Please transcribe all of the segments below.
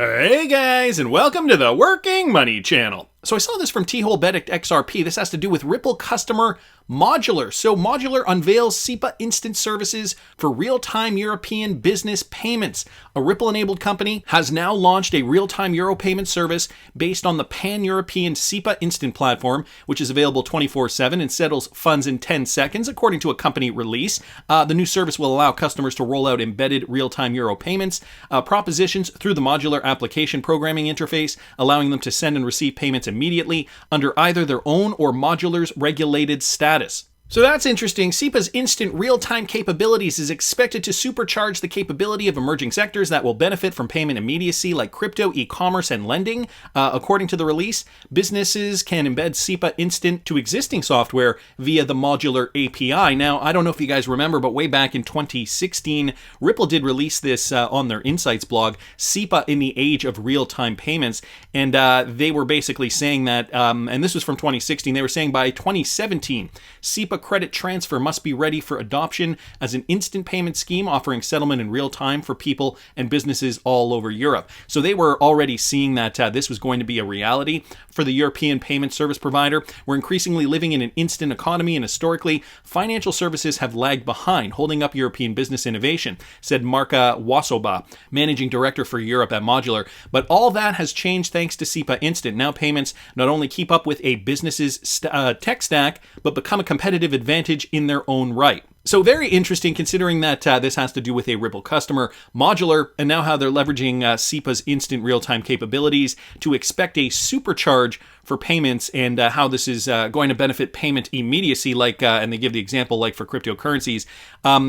Hey guys, and welcome to the Working Money Channel. So I saw this from T-Hole Benedict XRP. This has to do with Ripple customer Modular. So Modular unveils SEPA instant services for real-time European business payments. A Ripple-enabled company has now launched a real-time Euro payment service based on the pan-European SEPA instant platform, which is available 24/7 and settles funds in 10 seconds, according to a company release. The new service will allow customers to roll out embedded real-time Euro payments propositions through the Modular application programming interface, allowing them to send and receive payments immediately under either their own or Modular's regulated status. So that's interesting. SEPA's instant real-time capabilities is expected to supercharge the capability of emerging sectors that will benefit from payment immediacy like crypto, e-commerce, and lending. According to the release, businesses can embed SEPA instant to existing software via the Modular API. Now, I don't know if you guys remember, but way back in 2016, Ripple did release this on their Insights blog, SEPA in the Age of Real-Time Payments, and they were basically saying that, and this was from 2016, they were saying by 2017, SEPA credit transfer must be ready for adoption as an instant payment scheme offering settlement in real time for people and businesses all over Europe. So they were already seeing that this was going to be a reality for the European payment service provider. We're increasingly living in an instant economy, and historically, financial services have lagged behind, holding up European business innovation, said Marka Wasoba, managing director for Europe at Modular. But all that has changed thanks to SEPA Instant. Now payments not only keep up with a business's tech stack, but become a competitive advantage in their own right. So very interesting considering that this has to do with a Ripple customer, Modular, and now how they're leveraging SEPA's instant real-time capabilities to expect a supercharge for payments, and how this is going to benefit payment immediacy, like, and they give the example like for cryptocurrencies.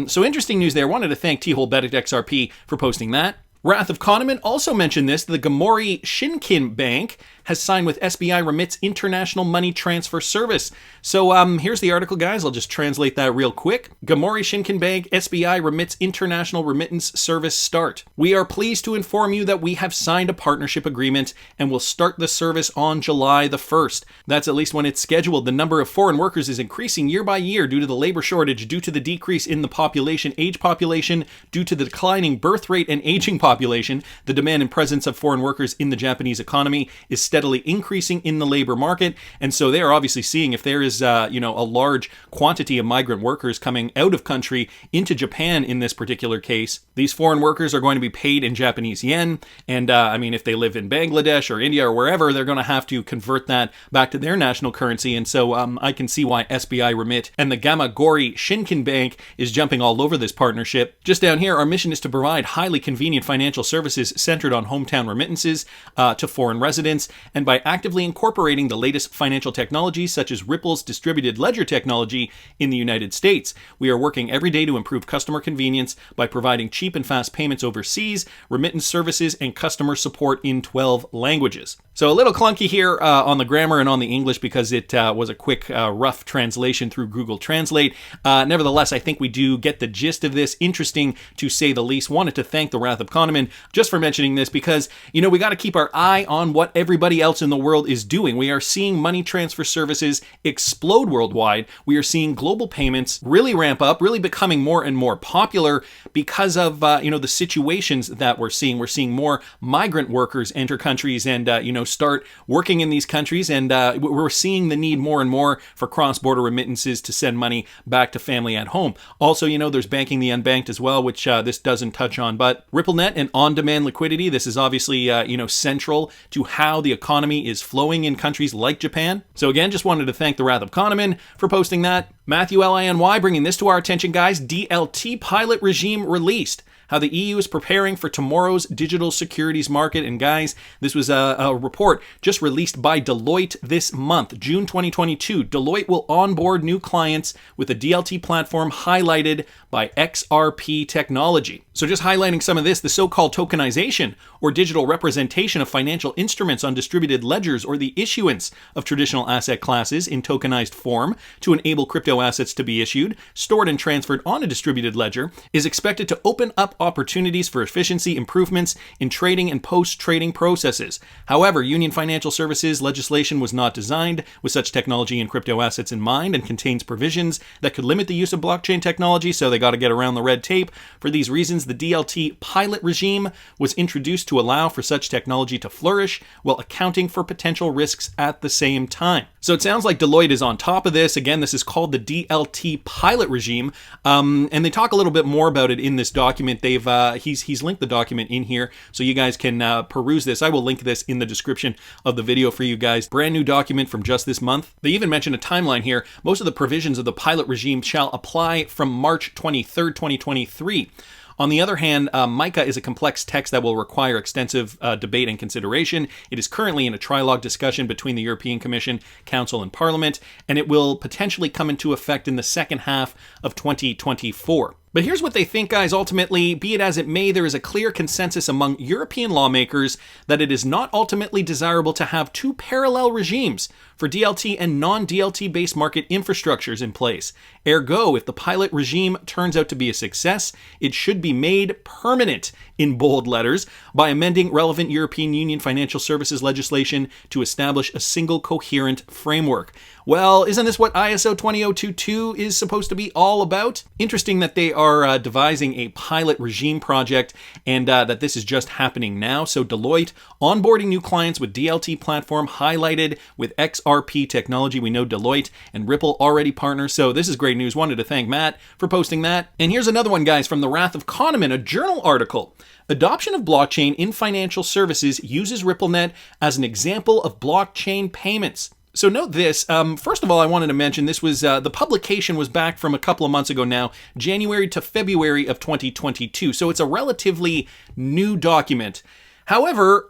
So interesting news there. Wanted to thank T-Hole Benedict XRP for posting that. Wrath of Kahneman also mentioned this. The Gamori Shinkin Bank has signed with SBI Remittance International Money Transfer Service. So here's the article, guys. I'll just translate that real quick. Gamori Shinkin Bank, SBI Remittance International Remittance Service start. We are pleased to inform you that we have signed a partnership agreement and will start the service on July the 1st. That's at least when it's scheduled. The number of foreign workers is increasing year by year due to the labor shortage, due to the decrease in the age population, due to the declining birth rate and aging population. The demand and presence of foreign workers in the Japanese economy is steadily increasing in the labor market, and so they are obviously seeing if there is a large quantity of migrant workers coming out of country into Japan in this particular case, these foreign workers are going to be paid in Japanese yen, and if they live in Bangladesh or India or wherever, they're going to have to convert that back to their national currency, and so I can see why SBI Remit and the Gamagori Shinkin Bank is jumping all over this partnership. Just down here, our mission is to provide highly convenient financial services centered on hometown remittances to foreign residents, and by actively incorporating the latest financial technologies such as Ripple's distributed ledger technology in the United States. We are working every day to improve customer convenience by providing cheap and fast payments overseas, remittance services, and customer support in 12 languages. So a little clunky here on the grammar and on the English because it was a quick, rough translation through Google Translate. Nevertheless, I think we do get the gist of this. Interesting to say the least. Wanted to thank the Wrath of Kahneman just for mentioning this because, we got to keep our eye on what everybody else in the world is doing. We are seeing money transfer services explode worldwide. We are seeing global payments really ramp up, really becoming more and more popular because of, the situations that we're seeing. We're seeing more migrant workers enter countries and, start working in these countries. And we're seeing the need more and more for cross-border remittances to send money back to family at home. Also, there's banking the unbanked as well, which this doesn't touch on. But RippleNet and on-demand liquidity, this is obviously, central to how the economy is flowing in countries like Japan. So again, just wanted to thank the Wrath of Kahneman for posting that. Matthew Liny bringing this to our attention, guys. DLT Pilot Regime released. How the EU is preparing for tomorrow's digital securities market. And guys, this was a report just released by Deloitte this month, June 2022. Deloitte will onboard new clients with a DLT platform highlighted by XRP technology. So just highlighting some of this, the so-called tokenization or digital representation of financial instruments on distributed ledgers, or the issuance of traditional asset classes in tokenized form to enable crypto crypto assets to be issued, stored and transferred on a distributed ledger, is expected to open up opportunities for efficiency improvements in trading and post-trading processes. However, Union Financial Services legislation was not designed with such technology and crypto assets in mind and contains provisions that could limit the use of blockchain technology, so they got to get around the red tape. For these reasons, the DLT Pilot Regime was introduced to allow for such technology to flourish while accounting for potential risks at the same time. So it sounds like Deloitte is on top of this. Again, this is called the DLT Pilot Regime, and they talk a little bit more about it in this document. He's linked the document in here, so you guys can peruse this. I will link this in the description of the video for you guys. Brand new document from just this month. They even mention a timeline here. Most of the provisions of the pilot regime shall apply from March 23rd, 2023. On the other hand, MiCA is a complex text that will require extensive debate and consideration. It is currently in a trilogue discussion between the European Commission, Council, and Parliament, and it will potentially come into effect in the second half of 2024. But here's what they think, guys. Ultimately, be it as it may, there is a clear consensus among European lawmakers that it is not ultimately desirable to have two parallel regimes for DLT and non-DLT based market infrastructures in place. Ergo, if the pilot regime turns out to be a success, it should be made permanent in bold letters by amending relevant European Union financial services legislation to establish a single coherent framework. Well, isn't this what ISO 20022 is supposed to be all about? Interesting that they are devising a pilot regime project and that this is just happening now. So Deloitte onboarding new clients with DLT platform highlighted with XRP technology. We know Deloitte and Ripple already partners, so this is great news. Wanted to thank Matt for posting that. And here's another one, guys, from the Wrath of Kahneman, a journal article. Adoption of blockchain in financial services uses RippleNet as an example of blockchain payments. So note this, first of all, I wanted to mention this was, the publication was back from a couple of months ago now, January to February of 2022. So it's a relatively new document. However,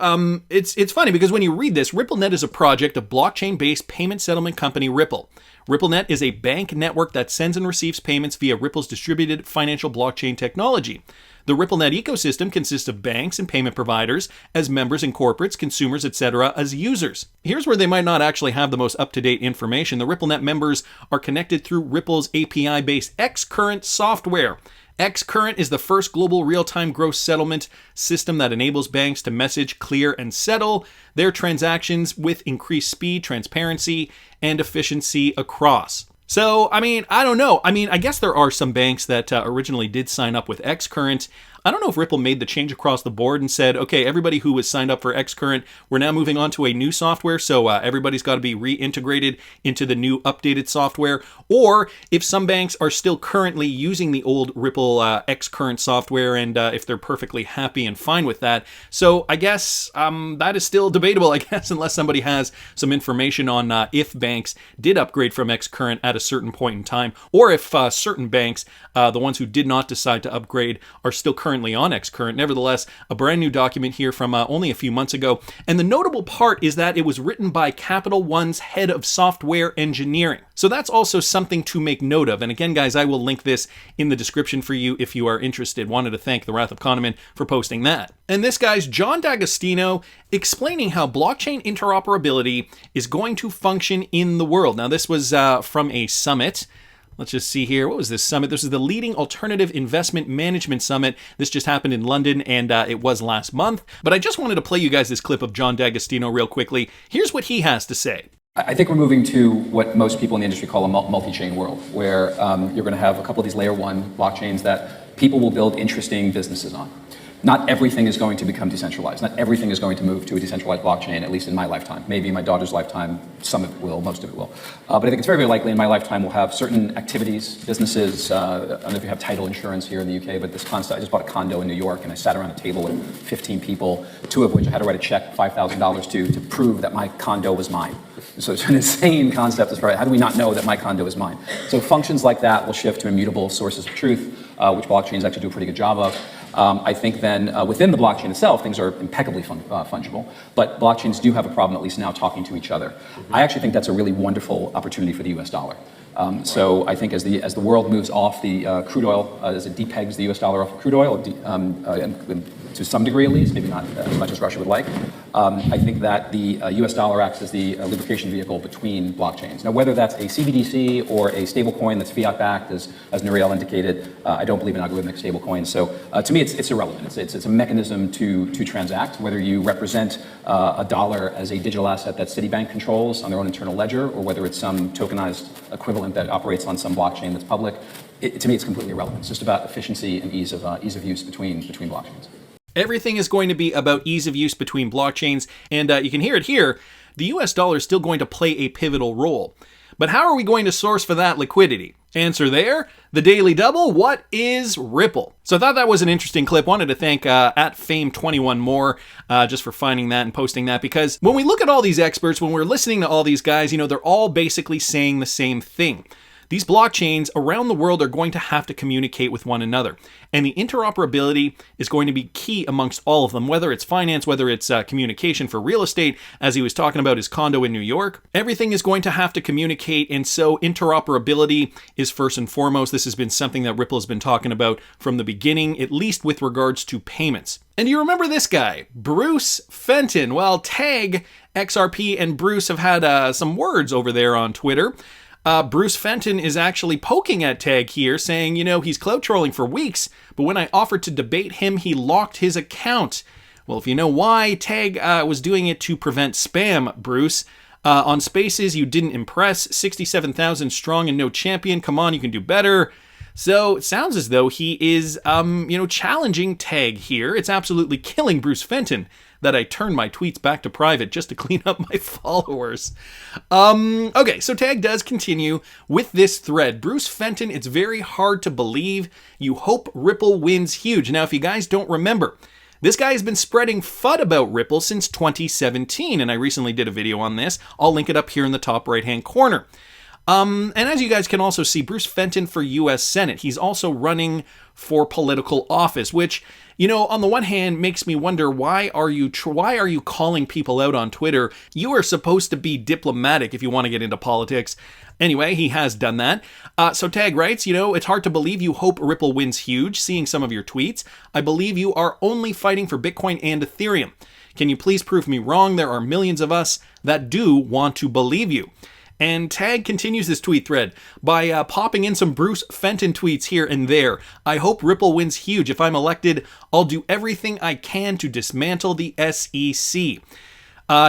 it's funny because when you read this, RippleNet is a project of blockchain-based payment settlement company Ripple. RippleNet is a bank network that sends and receives payments via Ripple's distributed financial blockchain technology. The RippleNet ecosystem consists of banks and payment providers as members and corporates, consumers, etc. as users. Here's where they might not actually have the most up-to-date information. The RippleNet members are connected through Ripple's API-based xCurrent software. xCurrent is the first global real-time gross settlement system that enables banks to message, clear, and settle their transactions with increased speed, transparency, and efficiency across. So, I mean, I don't know. I mean, I guess there are some banks that originally did sign up with xCurrent. I don't know if Ripple made the change across the board and said, okay, everybody who was signed up for xCurrent, we're now moving on to a new software, so everybody's got to be reintegrated into the new updated software. Or if some banks are still currently using the old Ripple xCurrent software and if they're perfectly happy and fine with that. So I guess that is still debatable, I guess, unless somebody has some information on if banks did upgrade from xCurrent at a certain point in time, or if certain banks, the ones who did not decide to upgrade, are still currently on xCurrent. Nevertheless, a brand new document here from only a few months ago. And the notable part is that it was written by Capital One's head of software engineering. So that's also something to make note of. And again, guys, I will link this in the description for you if you are interested. Wanted to thank the Wrath of Kahneman for posting that. And this guy's John Dagostino explaining how blockchain interoperability is going to function in the world. Now, this was from a summit. Let's just see here. What was this summit? This is the Leading Alternative Investment Management Summit. This just happened in London, and it was last month. But I just wanted to play you guys this clip of John Dagostino real quickly. Here's what he has to say. I think we're moving to what most people in the industry call a multi-chain world, where you're going to have a couple of these layer one blockchains that people will build interesting businesses on. Not everything is going to become decentralized. Not everything is going to move to a decentralized blockchain, at least in my lifetime. Maybe in my daughter's lifetime, some of it will, most of it will. But I think it's very, very likely in my lifetime we'll have certain activities, businesses, I don't know if you have title insurance here in the UK, but this concept, I just bought a condo in New York and I sat around a table with 15 people, 2 of which I had to write a check, $5,000 to prove that my condo was mine. So it's an insane concept as far as how do we not know that my condo is mine? So functions like that will shift to immutable sources of truth, which blockchains actually do a pretty good job of. I think then within the blockchain itself, things are impeccably fungible, but blockchains do have a problem, at least now, talking to each other. I actually think that's a really wonderful opportunity for the US dollar. So I think as the world moves off the crude oil, as it depegs the US dollar off of crude oil, to some degree at least, maybe not as much as Russia would like. I think that the US dollar acts as the lubrication vehicle between blockchains. Now, whether that's a CBDC or a stablecoin that's fiat-backed, as Nouriel indicated, I don't believe in algorithmic stablecoins. So to me, it's irrelevant. It's a mechanism to transact, whether you represent a dollar as a digital asset that Citibank controls on their own internal ledger, or whether it's some tokenized equivalent that operates on some blockchain that's public. To me, it's completely irrelevant. It's just about efficiency and ease of use between blockchains. Everything is going to be about ease of use between blockchains, and you can hear it here. The US dollar is still going to play a pivotal role. But how are we going to source for that liquidity? Answer there, the Daily Double. What is Ripple? So I thought that was an interesting clip. Wanted to thank at Fame21more just for finding that and posting that, because when we look at all these experts, when we're listening to all these guys, they're all basically saying the same thing. These blockchains around the world are going to have to communicate with one another. And the interoperability is going to be key amongst all of them, whether it's finance, whether it's communication for real estate, as he was talking about his condo in New York. Everything is going to have to communicate, and so interoperability is first and foremost. This has been something that Ripple has been talking about from the beginning, at least with regards to payments. And do you remember this guy, Bruce Fenton? Well, Tag, XRP, and Bruce have had some words over there on Twitter. Bruce Fenton is actually poking at Tag here, saying, he's clout trolling for weeks, but when I offered to debate him, he locked his account. Well, if you know why, Tag was doing it to prevent spam, Bruce. On Spaces, you didn't impress. 67,000 strong and no champion. Come on, you can do better. So it sounds as though he is, challenging Tag here. It's absolutely killing Bruce Fenton that I turn my tweets back to private just to clean up my followers. Okay, so Tag does continue with this thread. Bruce Fenton, it's very hard to believe. You hope Ripple wins huge. Now, if you guys don't remember, this guy has been spreading FUD about Ripple since 2017, and I recently did a video on this. I'll link it up here in the top right-hand corner. And as you guys can also see, Bruce Fenton for U.S. Senate. He's also running for political office, which, on the one hand makes me wonder, why are you calling people out on Twitter? You are supposed to be diplomatic if you want to get into politics. Anyway, he has done that. So Tag writes, it's hard to believe you hope Ripple wins huge, seeing some of your tweets. I believe you are only fighting for Bitcoin and Ethereum. Can you please prove me wrong? There are millions of us that do want to believe you. And Tag continues this tweet thread by popping in some Bruce Fenton tweets here and there. I hope Ripple wins huge. If I'm elected, I'll do everything I can to dismantle the SEC.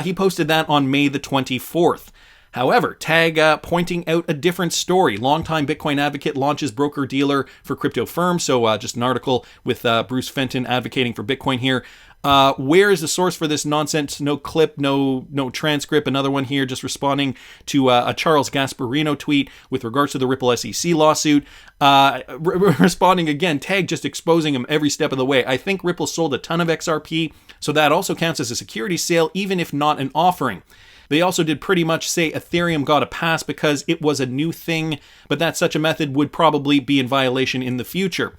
He posted that on May the 24th. However, Tag pointing out a different story. Longtime Bitcoin advocate launches broker-dealer for crypto firm. So just an article with Bruce Fenton advocating for Bitcoin here. Where is the source for this nonsense? No clip, no transcript. Another one here just responding to a Charles Gasparino tweet with regards to the Ripple SEC lawsuit. Responding again, Tag just exposing him every step of the way. I think Ripple sold a ton of XRP, so that also counts as a security sale, even if not an offering. They also did pretty much say Ethereum got a pass because it was a new thing, but that such a method would probably be in violation in the future.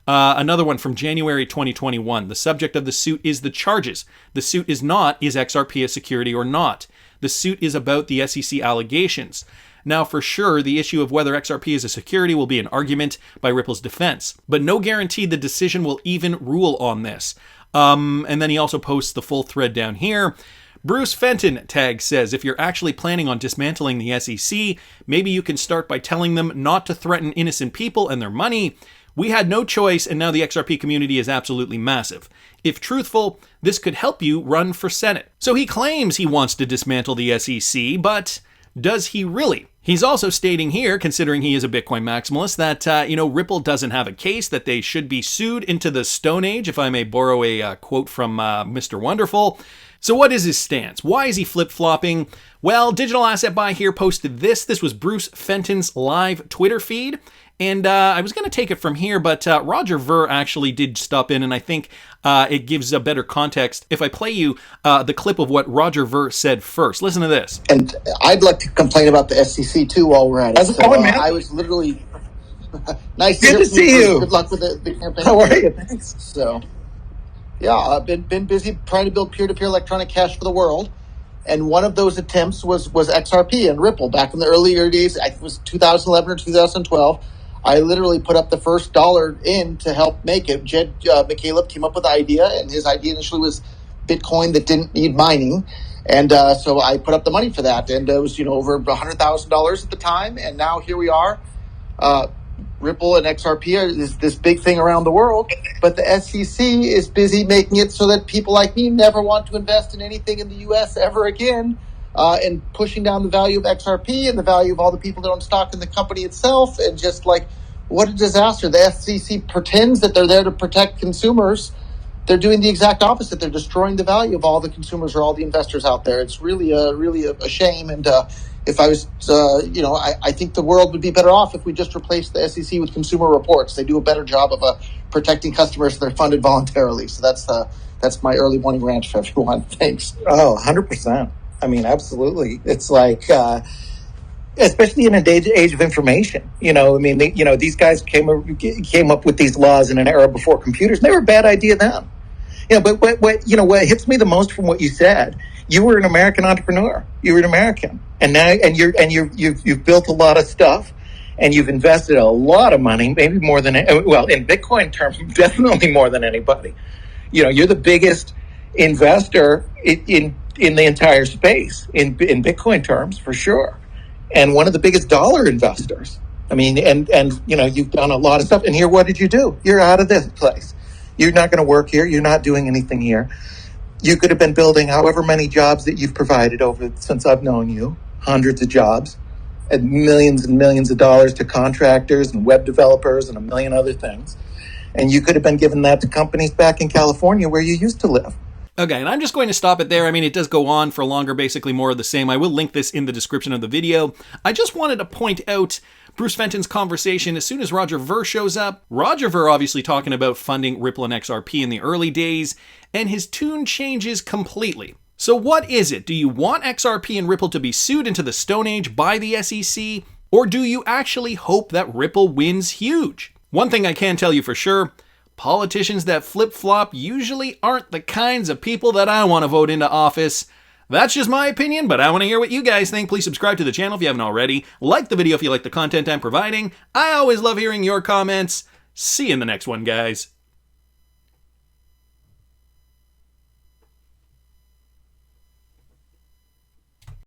Another one from January 2021. The subject of the suit is the charges. The suit is not, is XRP a security or not? The suit is about the SEC allegations. Now, for sure, the issue of whether XRP is a security will be an argument by Ripple's defense, but no guarantee the decision will even rule on this. And then he also posts the full thread down here. Bruce Fenton, Tag says, if you're actually planning on dismantling the SEC, maybe you can start by telling them not to threaten innocent people and their money. We had no choice, and now the XRP community is absolutely massive. If truthful, this could help you run for Senate. So he claims he wants to dismantle the SEC, but does he really? He's also stating here, considering he is a Bitcoin maximalist, that, Ripple doesn't have a case, that they should be sued into the Stone Age, if I may borrow a quote from Mr. Wonderful. So what is his stance? Why is he flip-flopping? Well, Digital Asset Buy here posted this. This was Bruce Fenton's live Twitter feed. And I was going to take it from here, but Roger Ver actually did stop in, and I think it gives a better context if I play you the clip of what Roger Ver said first. Listen to this. And I'd like to complain about the SEC, too, while we're at it. How's it going, man? I was literally... nice Good to see you. Good luck with the campaign. How are you? Thanks. So, yeah, I've been busy trying to build peer-to-peer electronic cash for the world. And one of those attempts was XRP and Ripple back in the earlier days. I think it was 2011 or 2012. I literally put up the first dollar in to help make it. Jed McCaleb came up with the idea, and his idea initially was Bitcoin that didn't need mining. And so I put up the money for that. And it was, over $100,000 at the time. And now here we are. Ripple and XRP is this big thing around the world. But the SEC is busy making it so that people like me never want to invest in anything in the U.S. ever again. And pushing down the value of XRP and the value of all the people that own stock in the company itself. And just like, what a disaster. The SEC pretends that they're there to protect consumers. They're doing the exact opposite. They're destroying the value of all the consumers or all the investors out there. It's really a shame. And if I was, I think the world would be better off if we just replaced the SEC with Consumer Reports. They do a better job of protecting customers that are funded voluntarily. So that's my early morning rant for everyone. Thanks. Oh, 100%. I mean, absolutely. It's like, especially in an age of information, these guys came up with these laws in an era before computers. They were a bad idea then. But what hits me the most from what you said, you were an American entrepreneur. You were an American, and now you've built a lot of stuff, and you've invested a lot of money, maybe more than in Bitcoin terms, definitely more than anybody. You're the biggest investor in the entire space in Bitcoin terms, for sure. And one of the biggest dollar investors. I mean, and you've done a lot of stuff. And here, what did you do? You're out of this place. You're not going to work here. You're not doing anything here. You could have been building however many jobs that you've provided since I've known you, hundreds of jobs, and millions of dollars to contractors and web developers and a million other things. And you could have been giving that to companies back in California where you used to live. Okay, and I'm just going to stop it there. I mean, it does go on for longer, basically more of the same. I will link this in the description of the video. I just wanted to point out Bruce Fenton's conversation as soon as Roger Ver shows up. Roger Ver obviously talking about funding Ripple and XRP in the early days, and his tune changes completely. So what is it? Do you want XRP and Ripple to be sued into the Stone Age by the SEC? Or do you actually hope that Ripple wins huge? One thing I can tell you for sure, politicians that flip-flop usually aren't the kinds of people that I want to vote into office. That's just my opinion, but I want to hear what you guys think. Please subscribe to the channel if you haven't already. Like the video if you like the content I'm providing. I always love hearing your comments. See you in the next one, guys.